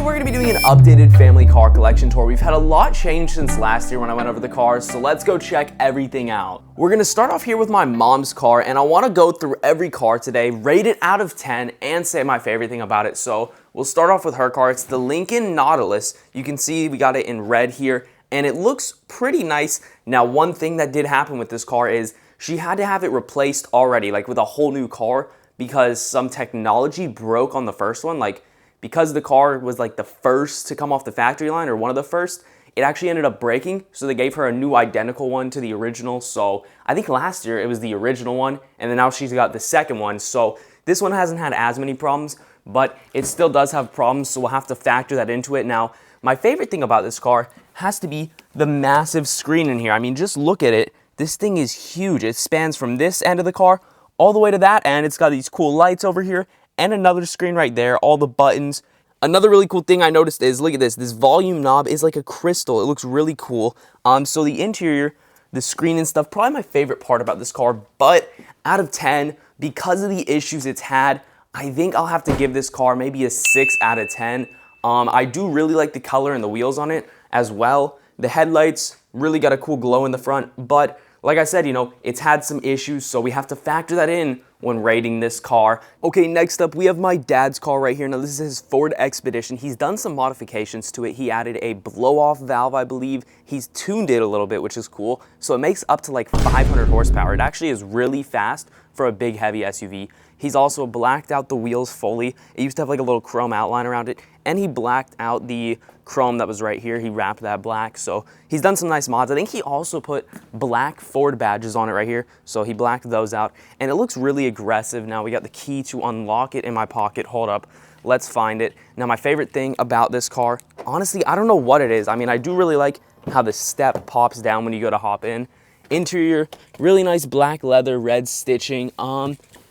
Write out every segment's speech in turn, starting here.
we're going to be doing an updated family car collection tour. We've had a lot change since last year when I went over the cars, so let's go check everything out. We're going to start off here with my mom's car, and I want to go through every car today, rate it out of 10, and say my favorite thing about it. So we'll start off with her car. It's the Lincoln Nautilus. You can see we got it in red here, and it looks pretty nice. Now, one thing that did happen with this car is she had to have it replaced already, like with a whole new car, because some technology broke on the first one. Like, because the car was like the first to come off the factory line, or one of the first, it actually ended up breaking, so they gave her a new identical one to the original. So I think last year it was the original one, and then now she's got the second one. So this one hasn't had as many problems, but it still does have problems, so we'll have to factor that into it. Now, my favorite thing about this car has to be the massive screen in here. I mean, just look at it. This thing is huge. It spans from this end of the car all the way to that end. It's got these cool lights over here and another screen right there, all the buttons. Another really cool thing I noticed is, look at this. This volume knob is like a crystal. It looks really cool. So the interior, the screen and stuff, probably my favorite part about this car. But out of 10, because of the issues it's had, I think I'll have to give this car maybe a 6 out of 10. I do really like the color and the wheels on it as well. The headlights really got a cool glow in the front, but like I said, you know, it's had some issues, so we have to factor that in when rating this car. Okay, next up, we have my dad's car right here. Now, this is his Ford Expedition. He's done some modifications to it. He added a blow-off valve, I believe. He's tuned it a little bit, which is cool. So it makes up to like 500 horsepower. It actually is really fast for a big, heavy SUV. He's also blacked out the wheels fully. It used to have like a little chrome outline around it, and he blacked out the chrome that was right here. He wrapped that black, so he's done some nice mods. I think he also put black Ford badges on it right here, so he blacked those out, and it looks really aggressive. Now, we got the key to unlock it in my pocket. Hold up, let's find it. Now, my favorite thing about this car, honestly, I don't know what it is. I mean, I do really like how the step pops down when you go to hop in. Interior, really nice black leather, red stitching.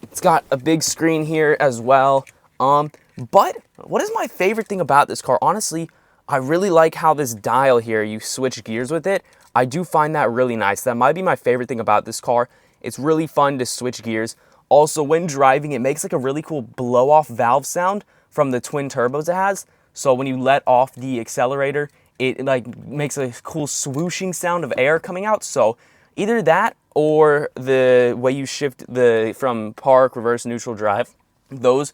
It's got a big screen here as well. But what is my favorite thing about this car? Honestly, I really like how this dial here, you switch gears with it. I do find that really nice. That might be my favorite thing about this car. It's really fun to switch gears. Also, when driving, it makes like a really cool blow-off valve sound from the twin turbos it has. So when you let off the accelerator, it like makes a cool swooshing sound of air coming out. So either that or the way you shift from park, reverse, neutral, drive, those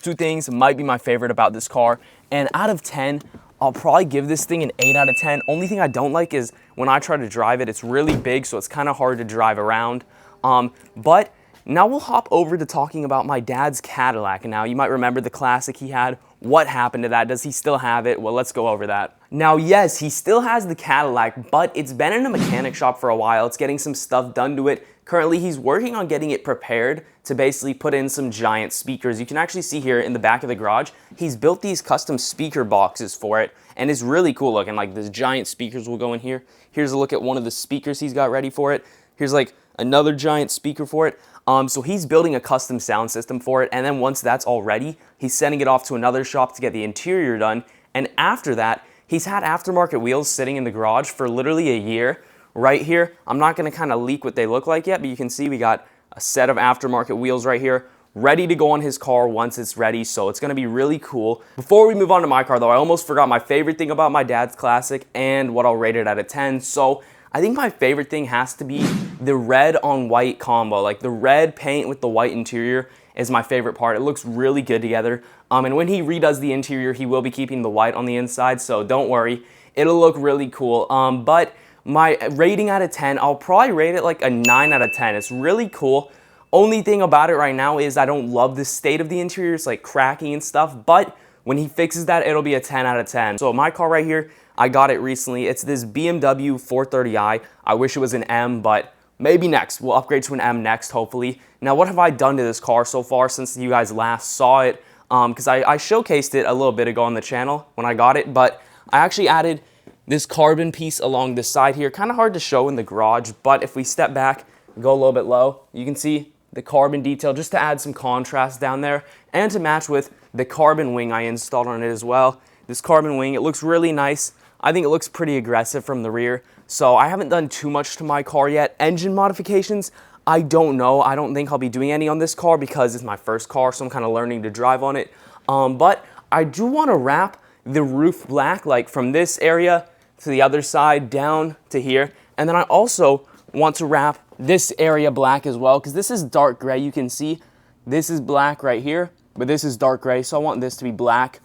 two things might be my favorite about this car. And out of 10, I'll probably give this thing an 8 out of 10. Only thing I don't like is when I try to drive it, it's really big, so it's kind of hard to drive around. But now we'll hop over to talking about my dad's Cadillac. Now, you might remember the Classic he had. What happened to that? Does he still have it? Well, let's go over that. Now, yes, he still has the Cadillac, but it's been in a mechanic shop for a while. It's getting some stuff done to it. Currently, he's working on getting it prepared to basically put in some giant speakers. You can actually see here in the back of the garage, he's built these custom speaker boxes for it, and it's really cool looking. Like, these giant speakers will go in here. Here's a look at one of the speakers he's got ready for it. Here's like another giant speaker for it. So he's building a custom sound system for it, and then once that's all ready, he's sending it off to another shop to get the interior done, and after that, he's had aftermarket wheels sitting in the garage for literally a year. Right here, I'm not going to kind of leak what they look like yet, but you can see we got a set of aftermarket wheels right here, ready to go on his car once it's ready, so it's going to be really cool. Before we move on to my car, though, I almost forgot my favorite thing about my dad's Classic and what I'll rate it out of 10. So I think my favorite thing has to be the red on white combo. Like, the red paint with the white interior is my favorite part. It looks really good together. And when he redoes the interior, he will be keeping the white on the inside, so don't worry. It'll look really cool. But my rating out of 10, I'll probably rate it like a 9 out of 10. It's really cool. Only thing about it right now is I don't love the state of the interior. It's like cracking and stuff, but when he fixes that, it'll be a 10 out of 10. So my car right here, I got it recently. It's this BMW 430i. I wish it was an M, but maybe next. We'll upgrade to an M next, hopefully. Now, what have I done to this car so far since you guys last saw it? Because I showcased it a little bit ago on the channel when I got it, but I actually added this carbon piece along the side here. Kind of hard to show in the garage, but if we step back, go a little bit low, you can see the carbon detail just to add some contrast down there and to match with the carbon wing I installed on it as well. This carbon wing, it looks really nice. I think it looks pretty aggressive from the rear. So I haven't done too much to my car yet. Engine modifications, I don't know. I don't think I'll be doing any on this car because it's my first car, so I'm kind of learning to drive on it. But I do want to wrap the roof black, like from this area to the other side down to here. And then I also want to wrap this area black as well, because this is dark gray. You can see this is black right here, but this is dark gray. So I want this to be black,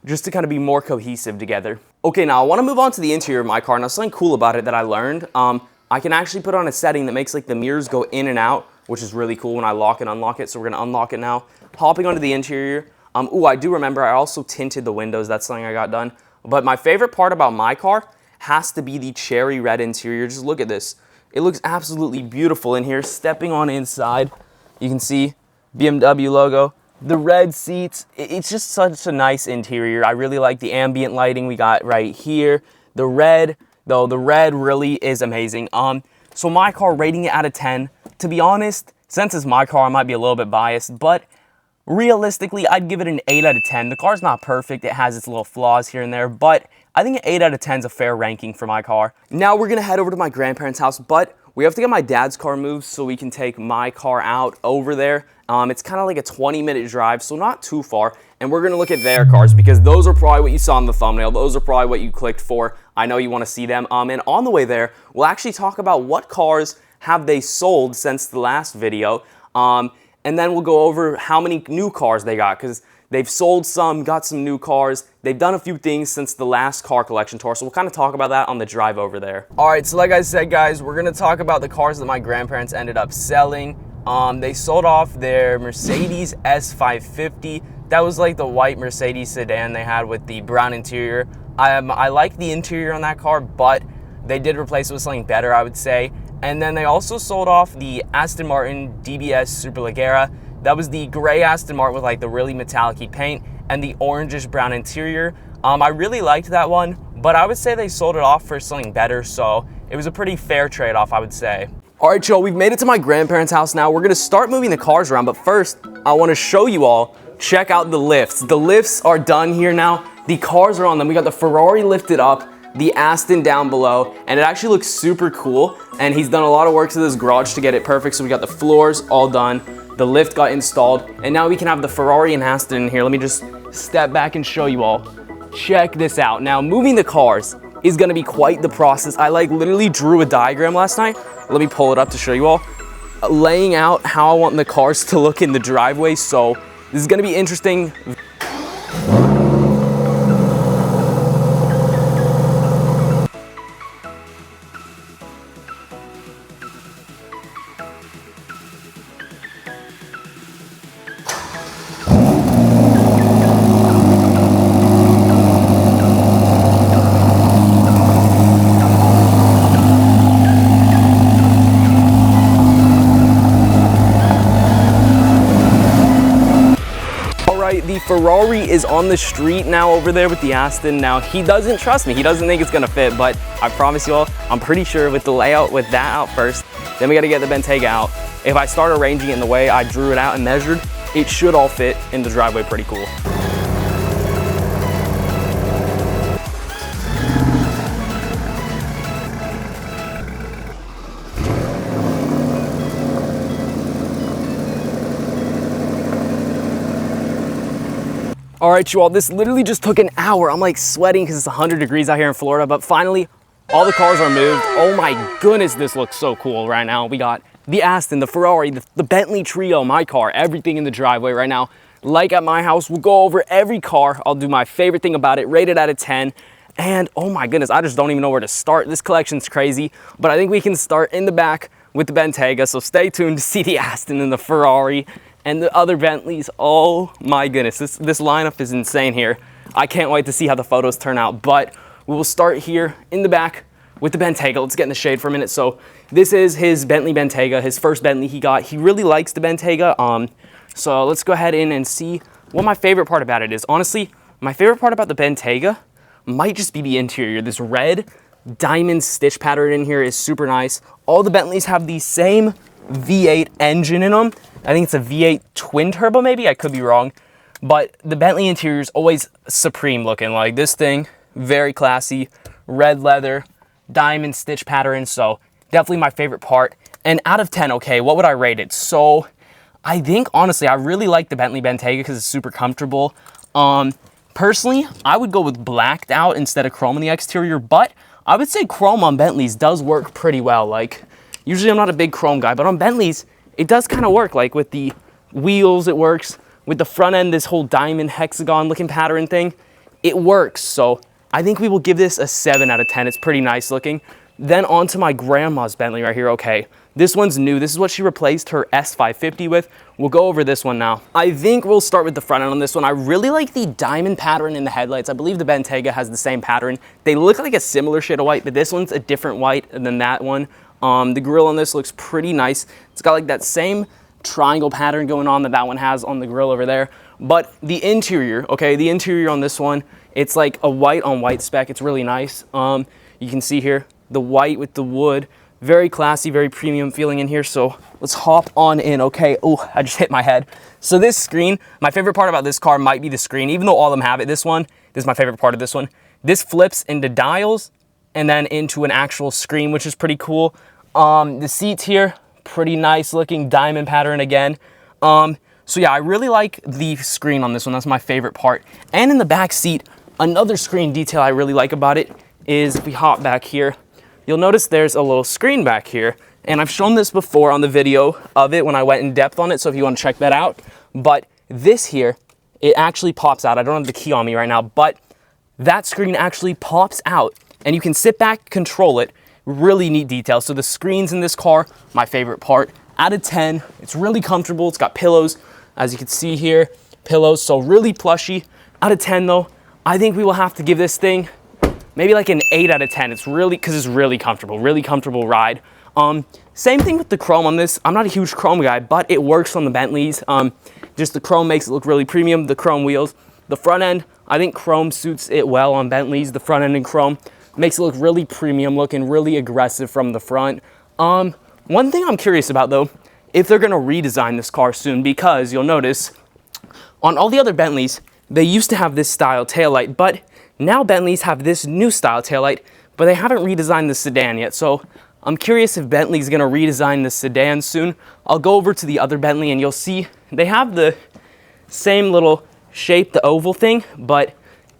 just to kind of be more cohesive together. Okay, now I want to move on to the interior of my car. Now, something cool about it that I learned, I can actually put on a setting that makes like the mirrors go in and out, which is really cool when I lock and unlock it. So we're gonna unlock it now. Hopping onto the interior. I do remember I also tinted the windows. That's something I got done. But my favorite part about my car has to be the cherry red interior. Just look at this. It looks absolutely beautiful in here. Stepping on inside, you can see BMW logo. The red seats, it's just such a nice interior. I really like the ambient lighting we got right here. The red, though, the red really is amazing. So my car, rating it out of 10. To be honest, since it's my car, I might be a little bit biased, but realistically, I'd give it an 8 out of 10. The car's not perfect. It has its little flaws here and there, but I think an 8 out of 10 is a fair ranking for my car. Now we're gonna head over to my grandparents' house, but we have to get my dad's car moved so we can take my car out over there. It's kind of like a 20-minute drive, so not too far. And we're gonna look at their cars because those are probably what you saw in the thumbnail. Those are probably what you clicked for. I know you wanna see them. And on the way there, we'll actually talk about what cars have they sold since the last video. And then we'll go over how many new cars they got, because they've sold some, got some new cars. They've done a few things since the last car collection tour, so we'll kind of talk about that on the drive over there. All right, so like I said, guys, we're gonna talk about the cars that my grandparents ended up selling. They sold off their Mercedes S550. That was like the white Mercedes sedan they had with the brown interior. I like the interior on that car, but they did replace it with something better, I would say. And then they also sold off the Aston Martin DBS Superleggera. That was the gray Aston Martin with like the really metallic-y paint and the orangish brown interior. I really liked that one, but I would say they sold it off for something better, so it was a pretty fair trade-off, I would say. All right, y'all, we've made it to my grandparents' house now. We're gonna start moving the cars around, but first, I wanna show you all, check out the lifts. The lifts are done here now. The cars are on them. We got the Ferrari lifted up, the Aston down below, and it actually looks super cool. And he's done a lot of work to this garage to get it perfect. So we got the floors all done, the lift got installed, and now we can have the Ferrari and Aston in here. Let me just step back and show you all. Check this out. Now, moving the cars is gonna be quite the process. I like literally drew a diagram last night. Let me pull it up to show you all. Laying out how I want the cars to look in the driveway. So this is gonna be interesting. The Ferrari is on the street now over there with the Aston. Now, he doesn't trust me. He doesn't think it's gonna fit, but I promise you all, I'm pretty sure with the layout, with that out first, then we gotta get the Bentayga out. If I start arranging it in the way I drew it out and measured, it should all fit in the driveway pretty cool. All right, you all, this literally just took an hour. I'm like sweating because it's 100 degrees out here in Florida, but finally, all the cars are moved. Oh my goodness, this looks so cool right now. We got the Aston, the Ferrari, the Bentley Trio, my car, everything in the driveway right now. Like at my house, we'll go over every car. I'll do my favorite thing about it, rate it out of 10. And oh my goodness, I just don't even know where to start. This collection's crazy, but I think we can start in the back with the Bentayga. So stay tuned to see the Aston and the Ferrari and the other Bentleys. Oh my goodness, this lineup is insane here. I can't wait to see how the photos turn out, but we will start here in the back with the Bentayga. Let's get in the shade for a minute. So this is his Bentley Bentayga, his first Bentley he got. He really likes the Bentayga. So let's go ahead in and see what my favorite part about it is. Honestly, my favorite part about the Bentayga might just be the interior. This red diamond stitch pattern in here is super nice. All the Bentleys have the same V8 engine in them. I think it's a V8 twin turbo maybe, I could be wrong. But the Bentley interior is always supreme looking. Like this thing, very classy, red leather, diamond stitch pattern. So definitely my favorite part. And out of 10, okay, what would I rate it? So I think honestly, I really like the Bentley Bentayga because it's super comfortable. Personally, I would go with blacked out instead of chrome in the exterior, but I would say chrome on Bentleys does work pretty well. Like, usually I'm not a big chrome guy, but on Bentleys, it does kind of work. Like with the wheels, it works. With the front end, this whole diamond hexagon looking pattern thing, it works. So I think we will give this a 7 out of 10. It's pretty nice looking. Then on to my grandma's Bentley right here. Okay, this one's new. This is what she replaced her S550 with. We'll go over this one now. I think we'll start with the front end on this one. I really like the diamond pattern in the headlights. I believe the Bentayga has the same pattern. They look like a similar shade of white, but this one's a different white than that one. The grille on this looks pretty nice. It's got like that same triangle pattern going on that one has on the grille over there. But the interior, okay, the interior on this one, it's like a white on white spec. It's really nice. You can see here the white with the wood, very classy, very premium feeling in here. So let's hop on in. Okay, oh, I just hit my head. So this screen, my favorite part about this car might be the screen, even though all of them have it. This is my favorite part of this one. This flips into dials and then into an actual screen, which is pretty cool. The seats here, pretty nice looking diamond pattern again. So yeah, I really like the screen on this one. That's my favorite part. And in the back seat, another screen detail I really like about it is if we hop back here, you'll notice there's a little screen back here. And I've shown this before on the video of it when I went in depth on it. So if you want to check that out, but this here, it actually pops out. I don't have the key on me right now, but that screen actually pops out and you can sit back, control it. Really neat detail. So the screens in this car, my favorite part. Out of 10, it's really comfortable. It's got pillows, as you can see here, pillows. So really plushy. Out of 10 though, I think we will have to give this thing maybe like an 8 out of 10. It's really, because it's really comfortable ride. Same thing with the chrome on this. I'm not a huge chrome guy, but it works on the Bentleys. Just the chrome makes it look really premium, the chrome wheels. The front end, I think chrome suits it well on Bentleys. The front end in chrome makes it look really premium looking, really aggressive from the front. One thing I'm curious about though, if they're gonna redesign this car soon, because you'll notice on all the other Bentleys, they used to have this style taillight, but now Bentleys have this new style taillight, but they haven't redesigned the sedan yet. So I'm curious if Bentley's gonna redesign the sedan soon. I'll go over to the other Bentley and you'll see they have the same little shape, the oval thing, but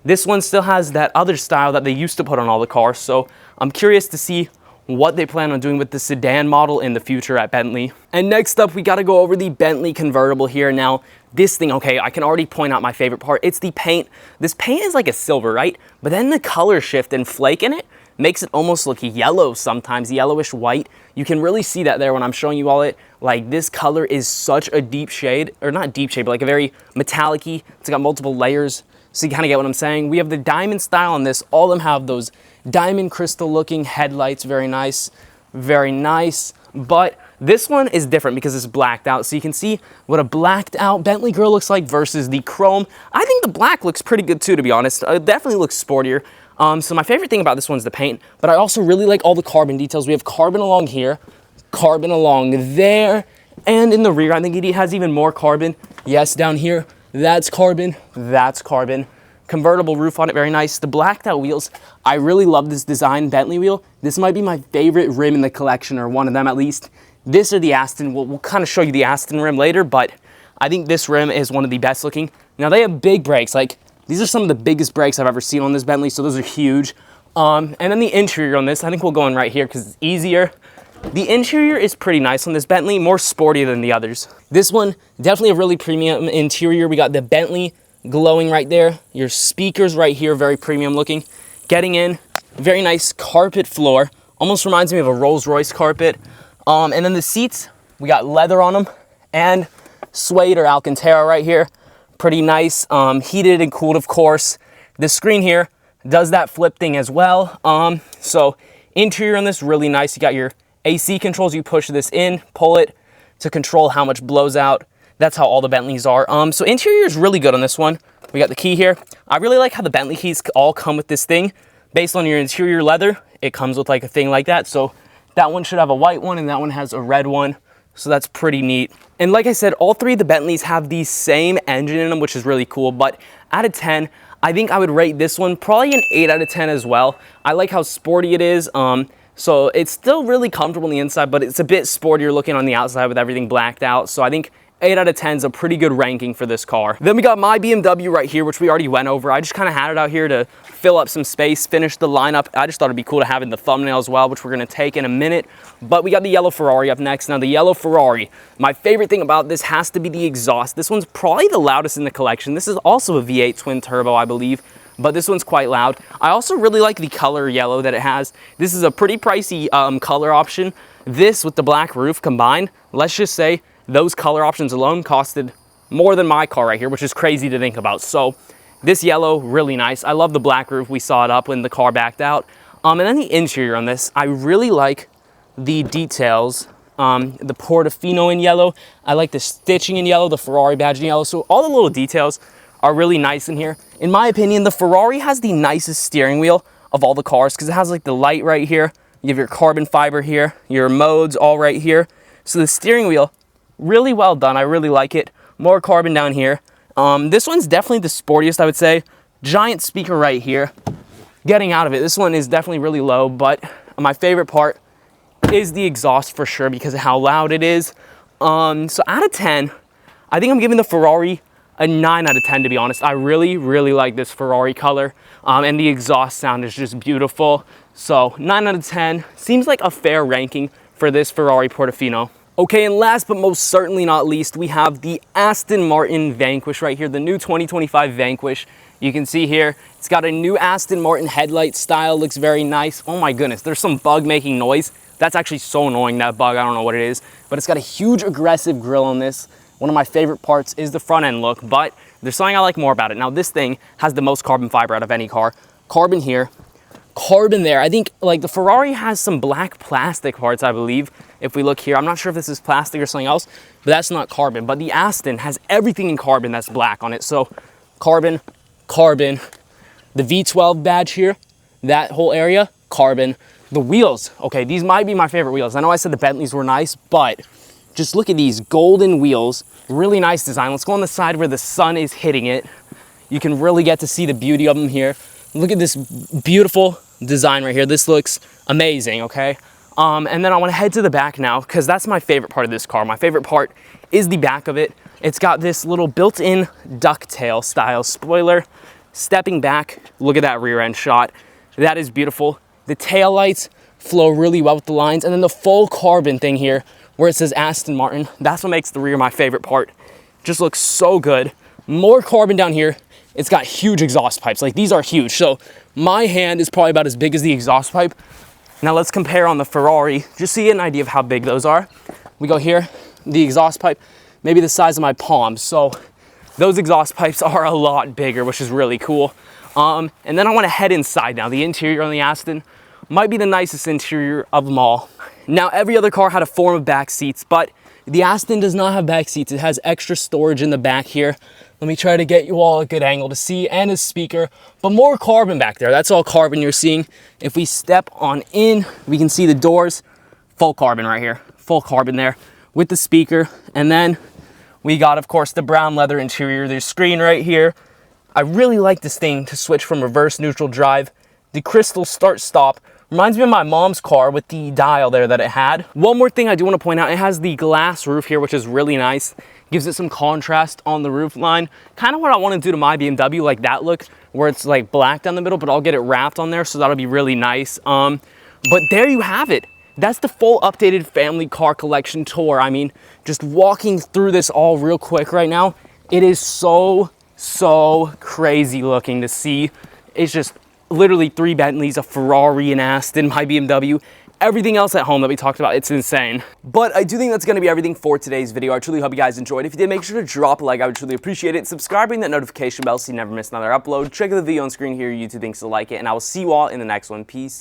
this one still has that other style that they used to put on all the cars. So I'm curious to see what they plan on doing with the sedan model in the future at Bentley. And next up, we gotta go over the Bentley convertible here. Now, this thing, okay, I can already point out my favorite part. It's the paint. This paint is like a silver, right? But then the color shift and flake in it makes it almost look yellow sometimes, yellowish white. You can really see that there when I'm showing you all it. Like this color is such a deep shade, or not deep shade, but like a very metallic-y. It's got multiple layers. So you kind of get what I'm saying. We have the diamond style on this. All of them have those diamond crystal looking headlights. Very nice, very nice. But this one is different because it's blacked out. So you can see what a blacked out Bentley grille looks like versus the chrome. I think the black looks pretty good too, to be honest. It definitely looks sportier. So my favorite thing about this one is the paint, but I also really like all the carbon details. We have carbon along here, carbon along there, and in the rear, I think it has even more carbon. Yes, down here. That's carbon, that's carbon. Convertible roof on it, very nice. The blacked out wheels, I really love this design Bentley wheel. This might be my favorite rim in the collection, or one of them at least. This or the Aston, we'll kind of show you the Aston rim later, but I think this rim is one of the best looking. Now they have big brakes, like these are some of the biggest brakes I've ever seen on this Bentley, so those are huge. And then the interior on this, I think we'll go in right here because it's easier. The interior is pretty nice on this Bentley, more sporty than the others. This one, definitely a really premium interior. We got the Bentley glowing right there. Your speakers right here, very premium looking. Getting in, very nice carpet floor. Almost reminds me of a Rolls-Royce carpet. And then the seats, we got leather on them and suede or Alcantara right here. Pretty nice, heated and cooled, of course. The screen here does that flip thing as well. So interior on this, really nice. You got your AC controls, you push this in, pull it to control how much blows out. That's how all the Bentleys are. So interior is really good on this one. We got the key here. I really like how the Bentley keys all come with this thing. Based on your interior leather, it comes with like a thing like that. So that one should have a white one and that one has a red one. So that's pretty neat. And like I said, all three of the Bentleys have the same engine in them, which is really cool. But out of 10, I think I would rate this one probably an 8 out of 10 as well. I like how sporty it is. So it's still really comfortable on the inside, but it's a bit sportier looking on the outside with everything blacked out. So I think 8 out of 10 is a pretty good ranking for this car. Then we got my BMW right here, which we already went over. I just kind of had it out here to fill up some space, finish the lineup. I just thought it'd be cool to have it in the thumbnail as well, which we're gonna take in a minute. But we got the yellow Ferrari up next. Now the yellow Ferrari, my favorite thing about this has to be the exhaust. This one's probably the loudest in the collection. This is also a V8 twin turbo, I believe, but this one's quite loud. I also really like the color yellow that it has. This is a pretty pricey color option. This with the black roof combined, let's just say those color options alone costed more than my car right here, which is crazy to think about. So this yellow, really nice. I love the black roof. We saw it up when the car backed out. And then the interior on this, I really like the details. The Portofino in yellow. I like the stitching in yellow, the Ferrari badge in yellow. So all the little details are really nice in here. In my opinion, the Ferrari has the nicest steering wheel of all the cars because it has like the light right here. You have your carbon fiber here, your modes all right here. So the steering wheel, really well done. I really like it. More carbon down here. This one's definitely the sportiest, I would say. Giant speaker right here. Getting out of it, this one is definitely really low, but my favorite part is the exhaust for sure because of how loud it is. So out of 10, I think I'm giving the Ferrari a 9 out of 10, to be honest. I really, really like this Ferrari color, and the exhaust sound is just beautiful. So 9 out of 10 seems like a fair ranking for this Ferrari Portofino. Okay, and last but most certainly not least, we have the Aston Martin Vanquish right here, the new 2025 Vanquish. You can see here, it's got a new Aston Martin headlight style, looks very nice. Oh my goodness, there's some bug making noise. That's actually so annoying, that bug, I don't know what it is, but it's got a huge aggressive grille on this. One of my favorite parts is the front end look, but there's something I like more about it. Now this thing has the most carbon fiber out of any car. Carbon here, carbon there. I think like the Ferrari has some black plastic parts, I believe. If we look here, I'm not sure if this is plastic or something else, but that's not carbon. But the Aston has everything in carbon that's black on it. So carbon, carbon, the V12 badge here, that whole area, carbon. The wheels, okay, these might be my favorite wheels. I know I said the Bentleys were nice, but just look at these golden wheels. Really nice design. Let's go on the side where the sun is hitting it. You can really get to see the beauty of them here. Look at this beautiful design right here. This looks amazing, okay? And then I want to head to the back now because that's my favorite part of this car. My favorite part is the back of it. It's got this little built-in ducktail style spoiler. Stepping back, look at that rear end shot. That is beautiful. The tail lights flow really well with the lines. And then the full carbon thing here where it says Aston Martin. That's what makes the rear my favorite part. Just looks so good. More carbon down here. It's got huge exhaust pipes. Like these are huge. So my hand is probably about as big as the exhaust pipe. Now let's compare on the Ferrari, just so you get an idea of how big those are. We go here, the exhaust pipe, maybe the size of my palm. So those exhaust pipes are a lot bigger, which is really cool. And then I want to head inside now. The interior on the Aston might be the nicest interior of them all. Now every other car had a form of back seats, but the Aston does not have back seats. It has extra storage in the back here. Let me try to get you all a good angle to see, and a speaker, but more carbon back there. That's all carbon you're seeing. If we step on in, we can see the doors, full carbon right here, full carbon there with the speaker. And then we got, of course, the brown leather interior. There's screen right here. I really like this thing to switch from reverse neutral drive. The crystal start stop reminds me of my mom's car with the dial there that it had. One more thing I do want to point out, it has the glass roof here, which is really nice. Gives it some contrast on the roof line. Kind of what I want to do to my BMW, like that look, where it's like black down the middle, but I'll get it wrapped on there, so that'll be really nice. But there you have it. That's the full updated family car collection tour. I mean, just walking through this all real quick right now, it is so crazy looking to see. It's just literally 3 Bentleys, a Ferrari, an Aston, my BMW, everything else at home that we talked about. It's insane. But I do think that's going to be everything for today's video. I truly hope you guys enjoyed. If you did, make sure to drop a like. I would truly appreciate it. Subscribe, ring that notification bell so you never miss another upload. Check out the video on screen here. YouTube thinks to like it. And I will see you all in the next one. Peace.